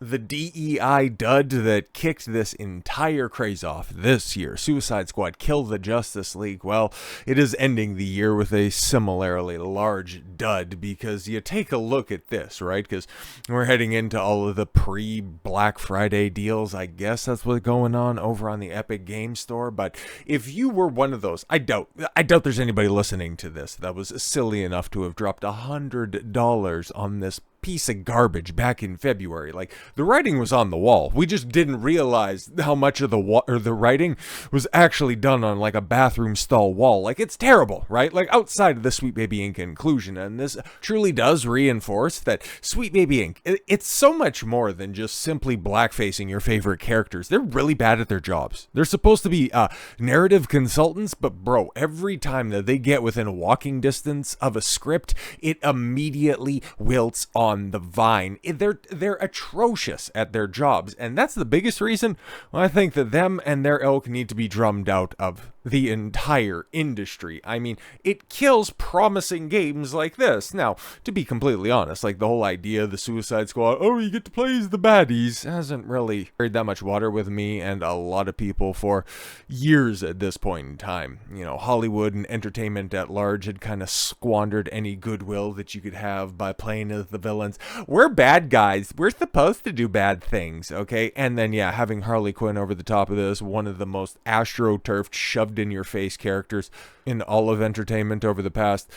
The DEI dud that kicked this entire craze off this year, Suicide Squad Kill the Justice League, well, it is ending the year with a similarly large dud, because you take a look at this, right? Because we're heading into all of the pre-Black Friday deals. I guess that's what's going on over on the Epic Games Store. But if you were one of those, I doubt there's anybody listening to this that was silly enough to have dropped $100 on this piece of garbage back in February. Like, the writing was on the wall. We just didn't realize how much of the writing was actually done on like a bathroom stall wall. Like, it's terrible, right? Like, outside of the Sweet Baby Inc. inclusion, and this truly does reinforce that Sweet Baby Inc. It's so much more than just simply blackfacing your favorite characters. They're really bad at their jobs. They're supposed to be narrative consultants, but bro, every time that they get within walking distance of a script, it immediately wilts on the vine. They're atrocious at their jobs, and that's the biggest reason I think that them and their ilk need to be drummed out of the entire industry. I mean, it kills promising games like this. Now, to be completely honest, like the whole idea of the Suicide Squad, oh, you get to play as the baddies, hasn't really carried that much water with me and a lot of people for years at this point in time. You know, Hollywood and entertainment at large had kind of squandered any goodwill that you could have by playing as the villains. We're bad guys. We're supposed to do bad things, okay? And then, yeah, having Harley Quinn over the top of this, one of the most astroturfed, shoved in your face characters in all of entertainment over the past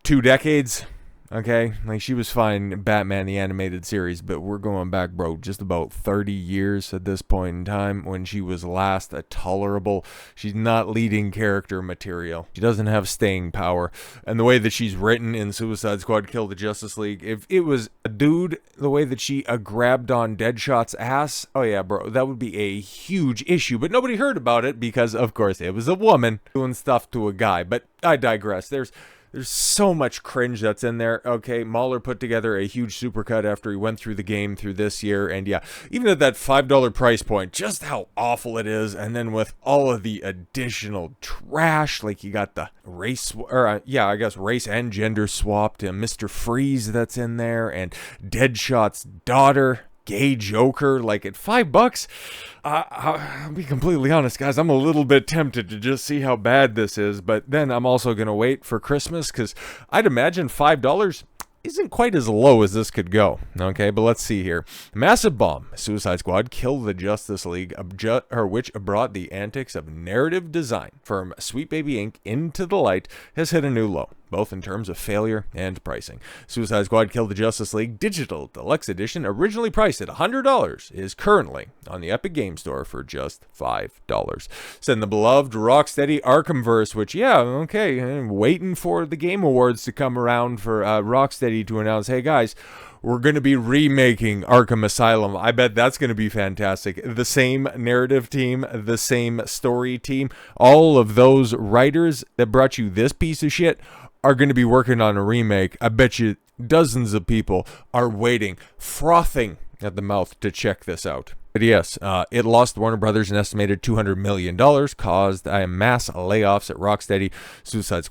2 decades. Okay, like, she was fine in Batman the Animated Series, but we're going back, bro, just about 30 years at this point in time when she was last a tolerable. She's not leading character material. She doesn't have staying power. And the way that she's written in Suicide Squad Kill the Justice League, if it was a dude, the way that she grabbed on Deadshot's ass, oh yeah, bro, that would be a huge issue. But nobody heard about it because, of course, it was a woman doing stuff to a guy. But I digress. There's so much cringe that's in there. Okay, Mahler put together a huge supercut after he went through the game through this year, and yeah, even at that $5 price point, just how awful it is. And then with all of the additional trash, like you got the race, race and gender swapped, Mr. Freeze that's in there, and Deadshot's daughter, gay Joker, like at $5. I'll be completely honest, guys, I'm a little bit tempted to just see how bad this is, but then I'm also gonna wait for Christmas, because I'd imagine $5 isn't quite as low as this could go. Okay, but let's see here. Massive Bomb, Suicide Squad, Kill the Justice League, which brought the antics of narrative design from Sweet Baby Inc. into the light, has hit a new low, both in terms of failure and pricing. Suicide Squad Kill the Justice League Digital Deluxe Edition, originally priced at $100, is currently on the Epic Games Store for just $5. Send the beloved Rocksteady Arkhamverse, which, yeah, okay, I'm waiting for the Game Awards to come around for Rocksteady to announce, hey guys, we're going to be remaking Arkham Asylum. I bet that's going to be fantastic. The same narrative team, the same story team, all of those writers that brought you this piece of shit are going to be working on a remake. I bet you dozens of people are waiting, frothing at the mouth to check this out. But yes, it lost Warner Brothers an estimated $200 million, caused mass layoffs at Rocksteady. Suicide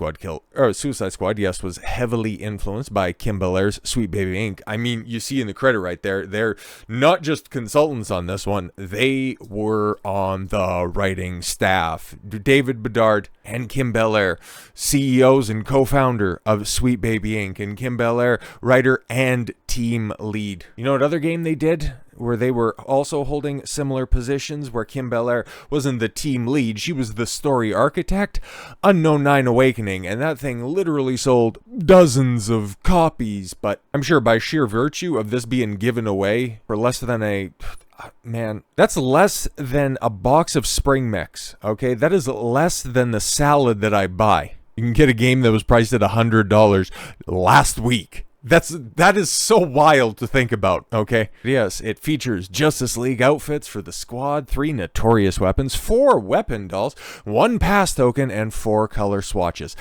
Squad, yes, was heavily influenced by Kim Belair's Sweet Baby Inc. I mean, you see in the credit right there, they're not just consultants on this one, they were on the writing staff. David Bedard and Kim Belair, CEOs and co-founder of Sweet Baby Inc., and Kim Belair, writer and team lead. You know what other game they did where they were also holding similar positions, where Kim Belair wasn't the team lead, she was the story architect? Unknown 9 Awakening, and that thing literally sold dozens of copies. But I'm sure by sheer virtue of this being given away for less than that's less than a box of Spring Mix, okay? That is less than the salad that I buy. You can get a game that was priced at $100 last week. That is so wild to think about, okay? Yes, it features Justice League outfits for the squad, 3 notorious weapons, 4 weapon dolls, 1 pass token, and 4 color swatches.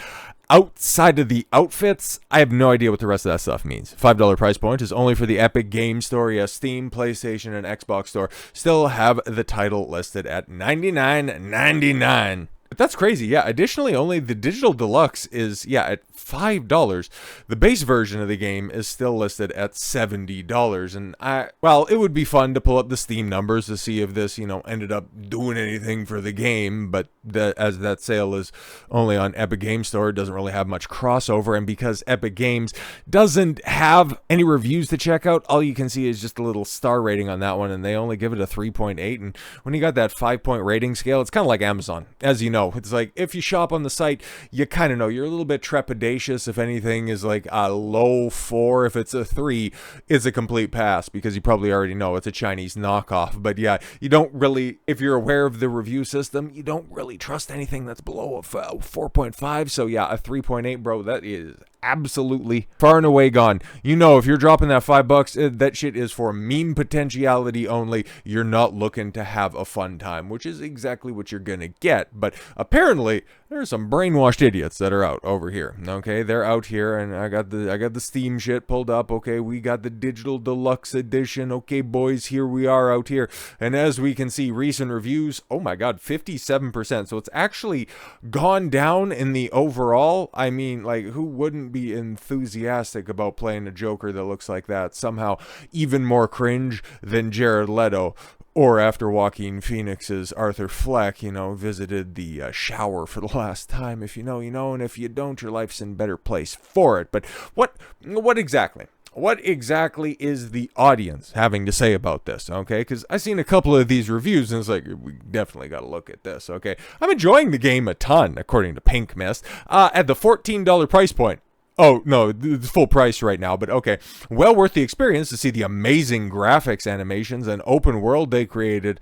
Outside of the outfits, I have no idea what the rest of that stuff means. $5 price point is only for the Epic Games Store. Yes, Steam, PlayStation, and Xbox Store still have the title listed at $99.99. That's crazy. Yeah. Additionally, only the digital deluxe is, yeah, at $5. The base version of the game is still listed at $70. And well, it would be fun to pull up the Steam numbers to see if this, ended up doing anything for the game. But as that sale is only on Epic Games Store, it doesn't really have much crossover. And because Epic Games doesn't have any reviews to check out, all you can see is just a little star rating on that one. And they only give it a 3.8. And when you got that 5-point rating scale, it's kind of like Amazon. As you know, it's like if you shop on the site, you kind of know you're a little bit trepidatious. If anything is like a low 4, if it's a 3, it's a complete pass because you probably already know it's a Chinese knockoff. But yeah, you don't really, if you're aware of the review system, you don't really trust anything that's below a 4.5. So yeah, a 3.8, bro, that is absolutely far and away gone. If you're dropping that $5, that shit is for meme potentiality only. You're not looking to have a fun time, which is exactly what you're gonna get. But apparently there are some brainwashed idiots that are out over here. Okay, they're out here, and I got the Steam shit pulled up. Okay, we got the digital deluxe edition. Okay, boys, here we are out here, and as we can see, recent reviews, oh my god, 57%. So it's actually gone down in the overall. I mean, like, who wouldn't be enthusiastic about playing a Joker that looks like that? Somehow even more cringe than Jared Leto, or after Joaquin Phoenix's Arthur Fleck, visited the shower for the last time. If you know, and if you don't, your life's in a better place for it. But what exactly? What exactly is the audience having to say about this, okay? Because I've seen a couple of these reviews, and it's like, we definitely got to look at this, okay? I'm enjoying the game a ton, according to Pink Mist, at the $14 price point. Oh, no, it's full price right now, but okay. Well worth the experience to see the amazing graphics, animations, and open world they created.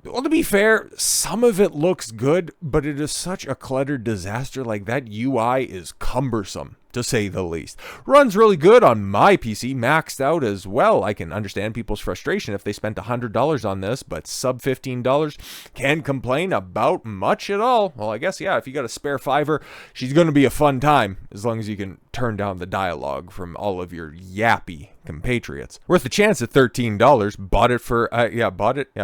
Well, to be fair, some of it looks good, but it is such a cluttered disaster. Like, that UI is cumbersome, to say the least. Runs really good on my PC, maxed out as well. I can understand people's frustration if they spent $100 on this, but sub $15 can't complain about much at all. Well, I guess, yeah, if you got a spare $5, she's going to be a fun time, as long as you can turn down the dialogue from all of your yappy compatriots. Worth the chance at $13. Bought it for,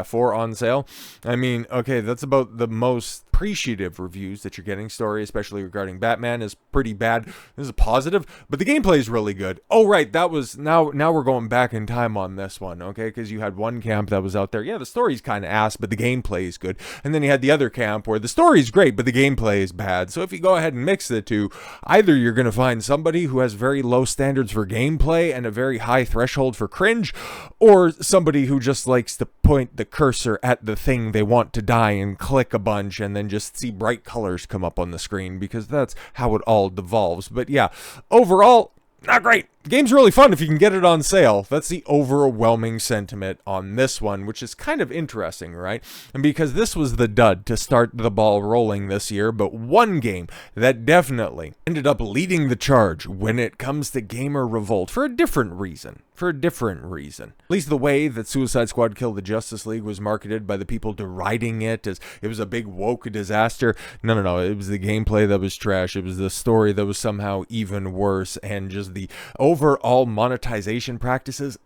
for on sale. I mean, okay, that's about the most appreciative reviews that you're getting. Story, especially regarding Batman, is pretty bad. This is a positive, but the gameplay is really good. Oh, right, that was, now we're going back in time on this one, okay, because you had one camp that was out there, yeah, the story's kind of ass, but the gameplay is good, and then you had the other camp where the story's great, but the gameplay is bad. So if you go ahead and mix the two, either you're going to find somebody who has very low standards for gameplay and a very high threshold for cringe, or somebody who just likes to point the cursor at the thing they want to die and click a bunch and then just see bright colors come up on the screen, because that's how it all devolves. But yeah, overall, not great. The game's really fun if you can get it on sale. That's the overwhelming sentiment on this one, which is kind of interesting, right? And because this was the dud to start the ball rolling this year, but one game that definitely ended up leading the charge when it comes to gamer revolt for a different reason. At least the way that Suicide Squad Kill the Justice League was marketed by the people deriding it as it was a big woke disaster. No. It was the gameplay that was trash. It was the story that was somehow even worse. And just the overall monetization practices,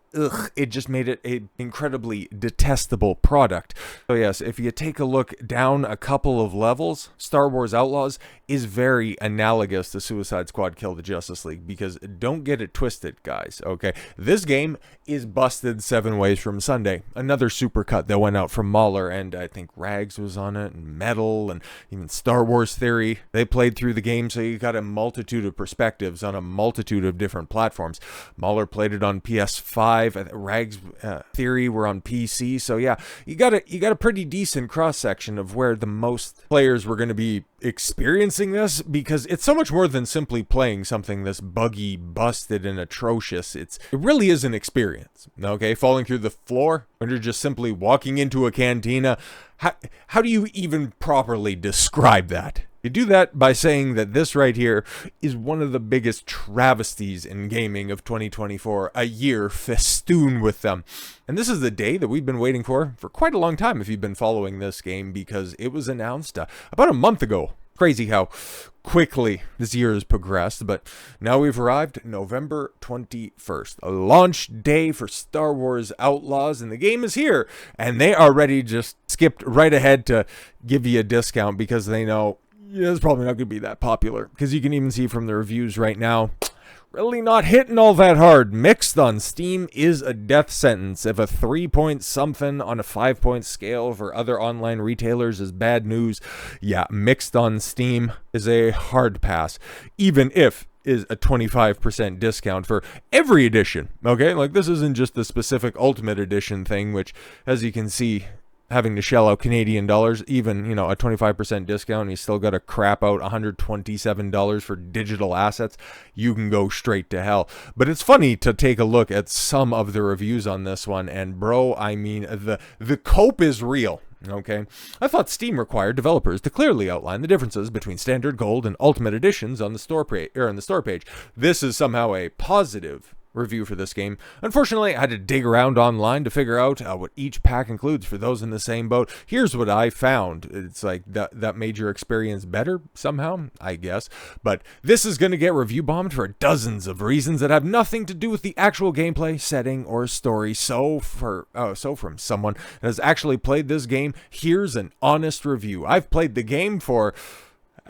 it just made it an incredibly detestable product. So yes, if you take a look down a couple of levels, Star Wars Outlaws is very analogous to Suicide Squad Kill the Justice League, because don't get it twisted, guys, okay? This game is busted 7 ways from Sunday. Another supercut that went out from Mahler, and I think Rags was on it, and Metal, and even Star Wars Theory. They played through the game, so you got a multitude of perspectives on a multitude of different platforms. Mahler played it on PS5. Rags Theory were on PC, so yeah, you got a pretty decent cross section of where the most players were going to be experiencing this, because it's so much more than simply playing something this buggy, busted, and atrocious. It really is an experience. Okay, falling through the floor, or you're just simply walking into a cantina. How do you even properly describe that? You do that by saying that this right here is one of the biggest travesties in gaming of 2024, a year festooned with them. And this is the day that we've been waiting for quite a long time if you've been following this game, because it was announced about a month ago. Crazy how quickly this year has progressed, but now we've arrived November 21st, a launch day for Star Wars Outlaws, and the game is here, and they already just skipped right ahead to give you a discount because they know it's probably not going to be that popular, because you can even see from the reviews right now, really not hitting all that hard. Mixed on Steam is a death sentence. If a 3-point something on a 5-point scale for other online retailers is bad news, yeah, mixed on Steam is a hard pass, even if is a 25% discount for every edition. Okay, like this isn't just the specific Ultimate Edition thing, which, as you can see, having to shell out Canadian dollars, even, a 25% discount, you still got to crap out $127 for digital assets, you can go straight to hell. But it's funny to take a look at some of the reviews on this one, and bro, I mean, the cope is real. Okay, I thought Steam required developers to clearly outline the differences between standard, gold, and ultimate editions on the store page. This is somehow a positive review for this game. Unfortunately, I had to dig around online to figure out what each pack includes for those in the same boat. Here's what I found. It's like that made your experience better somehow, I guess. But this is going to get review bombed for dozens of reasons that have nothing to do with the actual gameplay, setting, or story. So from someone that has actually played this game, here's an honest review. I've played the game for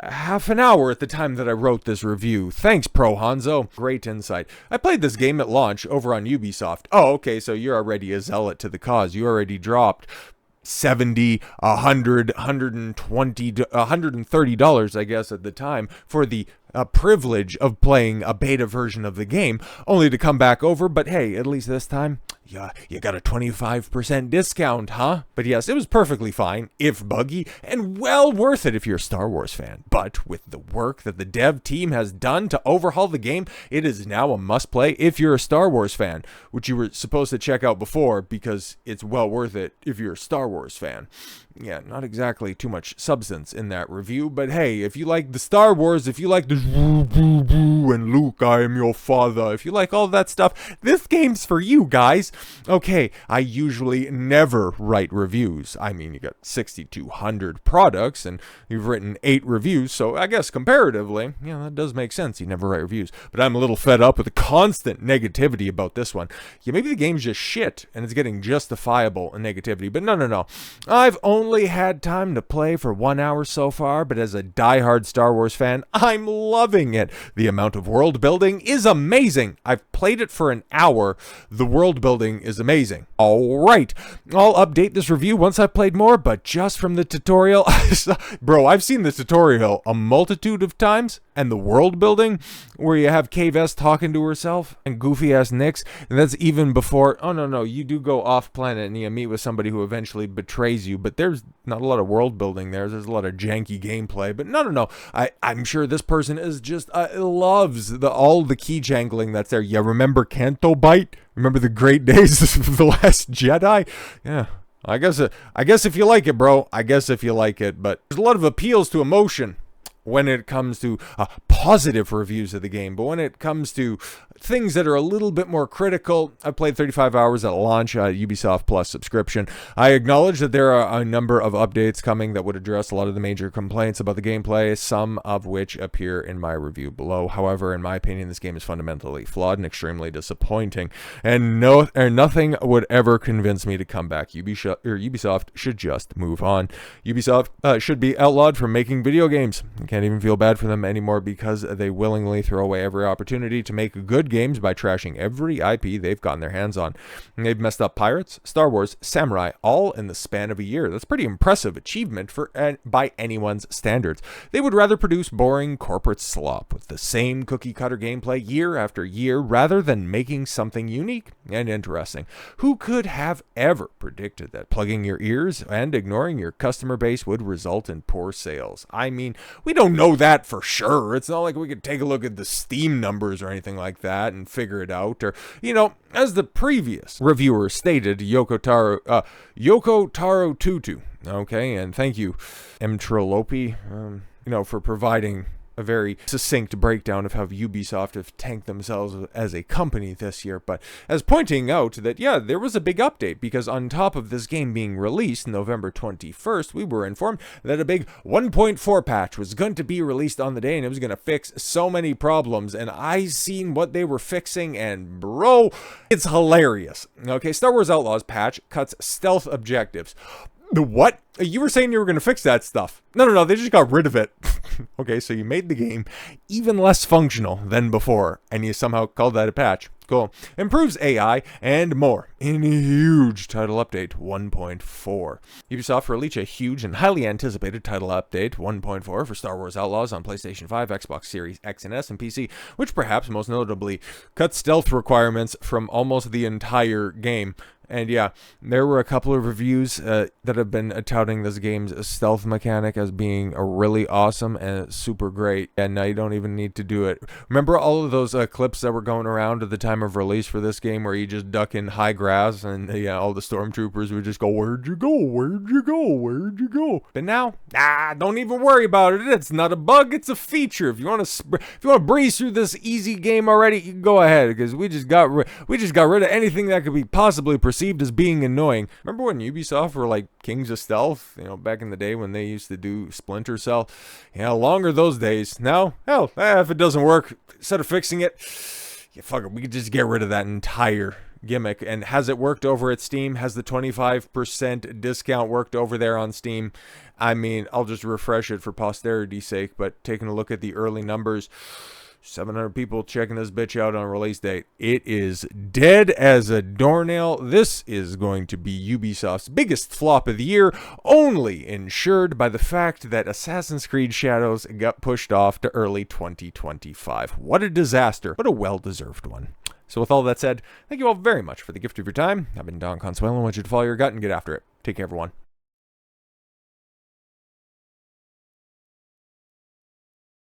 half an hour at the time that I wrote this review. Thanks, Pro Hanzo. Great insight. I played this game at launch over on Ubisoft. Oh, okay, so you're already a zealot to the cause. You already dropped $70, $100, $120, $130, I guess, at the time for the privilege of playing a beta version of the game, only to come back over. But hey, at least this time, yeah, you got a 25% discount, huh? But yes, it was perfectly fine, if buggy, and well worth it if you're a Star Wars fan. But with the work that the dev team has done to overhaul the game, it is now a must-play if you're a Star Wars fan, which you were supposed to check out before because it's well worth it if you're a Star Wars fan. Yeah, not exactly too much substance in that review, but hey, if you like the Star Wars, if you like the and Luke, I am your father, if you like all that stuff, this game's for you guys. Okay, I usually never write reviews. I mean, you got 6,200 products and you've written 8 reviews, so I guess comparatively, yeah, that does make sense. You never write reviews, but I'm a little fed up with the constant negativity about this one. Yeah, maybe the game's just shit and it's getting justifiable negativity, but no. I've only had time to play for 1 hour so far, but as a diehard Star Wars fan, I'm loving it. The amount of world building is amazing. I've played it for an hour. The world building is amazing. All right, I'll update this review once I've played more, but just from the tutorial, bro, I've seen the tutorial a multitude of times, and the world building where you have K-Vest talking to herself and goofy ass Nix, and that's even before, oh no, you do go off planet and you meet with somebody who eventually betrays you, but there's not a lot of world building there's a lot of janky gameplay, but no, I'm sure this person is just loves all the key jangling that's there. Yeah, remember Canto Bite? Remember the great days of The Last Jedi? Yeah, I guess if you like it, bro, I guess if you like it, but there's a lot of appeals to emotion when it comes to positive reviews of the game, but when it comes to things that are a little bit more critical, I played 35 hours at launch, Ubisoft Plus subscription. I acknowledge that there are a number of updates coming that would address a lot of the major complaints about the gameplay, some of which appear in my review below. However, in my opinion, this game is fundamentally flawed and extremely disappointing, and nothing would ever convince me to come back. Ubisoft should just move on. Ubisoft should be outlawed from making video games. I can't even feel bad for them anymore because they willingly throw away every opportunity to make good games by trashing every IP they've gotten their hands on. And they've messed up Pirates, Star Wars, Samurai, all in the span of a year. That's pretty impressive achievement by anyone's standards. They would rather produce boring corporate slop with the same cookie-cutter gameplay year after year rather than making something unique and interesting. Who could have ever predicted that plugging your ears and ignoring your customer base would result in poor sales? I mean, we don't know that for sure. It's not like we could take a look at the Steam numbers or anything like that and figure it out, or as the previous reviewer stated, Yoko Taro Tutu, okay, and thank you M Trilopi, for providing a very succinct breakdown of how Ubisoft have tanked themselves as a company this year, but as pointing out that, yeah, there was a big update, because on top of this game being released November 21st, we were informed that a big 1.4 patch was going to be released on the day, and it was going to fix so many problems, and I seen what they were fixing, and bro, it's hilarious. Okay, Star Wars Outlaws patch cuts stealth objectives. The what? You were saying you were going to fix that stuff. No, they just got rid of it. Okay, so you made the game even less functional than before, and you somehow called that a patch. Cool. Improves AI and more in a huge title update 1.4. Ubisoft released a huge and highly anticipated title update 1.4 for Star Wars Outlaws on PlayStation 5, Xbox Series X and S, and PC, which perhaps most notably cuts stealth requirements from almost the entire game. And yeah, there were a couple of reviews that have been touting this game's stealth mechanic as being really awesome and super great, and now you don't even need to do it. Remember all of those clips that were going around at the time of release for this game where you just duck in high grass and yeah, all the stormtroopers would just go, "Where'd you go? Where'd you go? Where'd you go?" But now, don't even worry about it. It's not a bug, it's a feature. If you want to breeze through this easy game already, you can go ahead, because we just got rid of anything that could be possibly perceived as being annoying. Remember when Ubisoft were like kings of stealth, back in the day when they used to do Splinter Cell? Longer those days. Now, hell, if it doesn't work, instead of fixing it, fuck it, we could just get rid of that entire gimmick. And has it worked over at Steam? Has the 25% discount worked over there on Steam? I mean, I'll just refresh it for posterity's sake, but taking a look at the early numbers, 700 people checking this bitch out on release date. It is dead as a doornail. This is going to be Ubisoft's biggest flop of the year, only ensured by the fact that Assassin's Creed Shadows got pushed off to early 2025. What a disaster, but a well-deserved one. So with all that said, thank you all very much for the gift of your time. I've been Don Consuelo, and I want you to follow your gut and get after it. Take care, everyone.